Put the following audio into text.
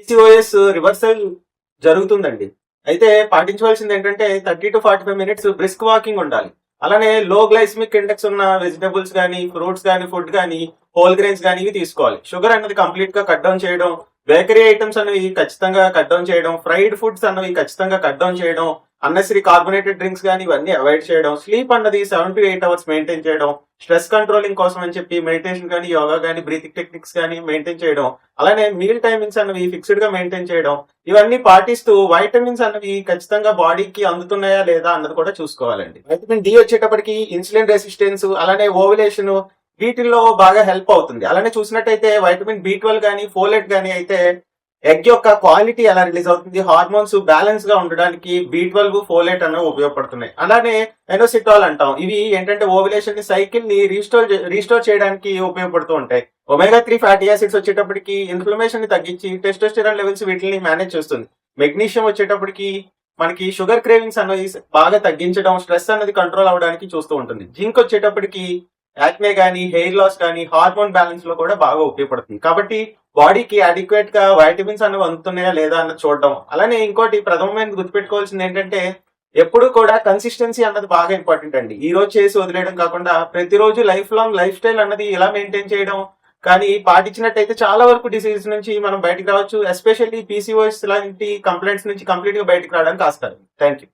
PCOS reversal జరుగుతుందండి. అయితే పాటించవలసింది ఏంటంటే 30 to 45 minutes బ్రిస్క్ వాకింగ్ ఉండాలి. అలానే లో గ్లైసిమిక్ ఇండెక్స్ ఉన్న వెజిటబుల్స్ కానీ, ఫ్రూట్స్ కానీ, ఫుడ్ కానీ, హోల్ గ్రెయిన్స్ కానీ ఇవి తీసుకోవాలి. షుగర్ అనేది కంప్లీట్ గా కట్ డౌన్ చేయడం, బేకరీ ఐటమ్స్ అనేవి ఖచ్చితంగా కట్ డౌన్ చేయడం, ఫ్రైడ్ ఫుడ్స్ అన్నవి ఖచ్చితంగా కట్ డౌన్ చేయడం, అన్నెసరీ కార్బొనేటెడ్ డ్రింక్స్ కానీ ఇవన్నీ అవాయిడ్ చేయడం, స్లీప్ అన్నది 7 to 8 hours మెయింటైన్ చేయడం, స్ట్రెస్ కంట్రోలింగ్ కోసం అని చెప్పి మెడిటేషన్ కానీ, యోగా కానీ, బ్రీతింగ్ టెక్నిక్స్ కానీ మెయింటైన్ చేయడం, అలానే మీల్ టైమింగ్స్ అన్నవి ఫిక్స్డ్ గా మెయింటైన్ చేయడం, ఇవన్నీ పాటిస్తూ వైటమిన్స్ అన్నవి ఖచ్చితంగా బాడీకి అందుతున్నాయా లేదా అన్నది కూడా చూసుకోవాలండి. వైటమిన్ డి వచ్చేటప్పటికి ఇన్సులిన్ రెసిస్టెన్స్, అలానే ఓవులేషన్ వీటిల్లో బాగా హెల్ప్ అవుతుంది. అలానే చూసినట్టయితే వైటమిన్ B12 కానీ, ఫోలేట్ కానీ అయితే ఎగ్ యొక్క క్వాలిటీ ఎలా రిలీజ్ అవుతుంది, హార్మోన్స్ బ్యాలెన్స్ గా ఉండడానికి B12, ఫోలేట్ అనేవి ఉపయోగపడుతున్నాయి. అలానే ఎనోసిటాల్ అంటాం. ఇవి ఏంటంటే ఓవులేషన్ సైకిల్ ని రీస్టోర్ చేయడానికి ఉపయోగపడుతూ ఉంటాయి. omega-3 ఫ్యాటీ యాసిడ్స్ వచ్చేటప్పటికి ఇన్ఫ్లమేషన్ ని తగ్గించి టెస్టోస్టెరాన్ లెవెల్స్ వీటిని మేనేజ్ చేస్తుంది. మెగ్నీషియం వచ్చేటప్పటికి మనకి షుగర్ క్రేవింగ్స్ అనేది బాగా తగ్గించడం, స్ట్రెస్ అనేది కంట్రోల్ అవడానికి చూస్తూ ఉంటుంది. జింక్ వచ్చేటప్పటికి యాక్నే కానీ, హెయిర్ లాస్ కానీ, హార్మోన్ బ్యాలెన్స్ లో కూడా బాగా ఉపయోగపడుతుంది. కాబట్టి బాడీకి అడిక్వేట్ గా వైటమిన్స్ అనేవి అందుతున్నాయా లేదా అన్నది చూడడం. అలానే ఇంకోటి ప్రథమమైన గుర్తుపెట్టుకోవాల్సింది ఏంటంటే ఎప్పుడు కూడా కన్సిస్టెన్సీ అన్నది బాగా ఇంపార్టెంట్ అండి. ఈ రోజు చేసి వదిలేయడం కాకుండా ప్రతిరోజు లైఫ్ లాంగ్ లైఫ్ స్టైల్ అన్నది ఇలా మెయింటైన్ చేయడం కానీ పాటించినట్టయితే చాలా వరకు డిసీజ్ నుంచి మనం బయటకు రావచ్చు. ఎస్పెషల్లీ పీసీఓఎస్ లాంటి కంప్లైంట్స్ నుంచి కంప్లీట్ గా బయటకు రావడానికి ఆస్కారం. Thank you.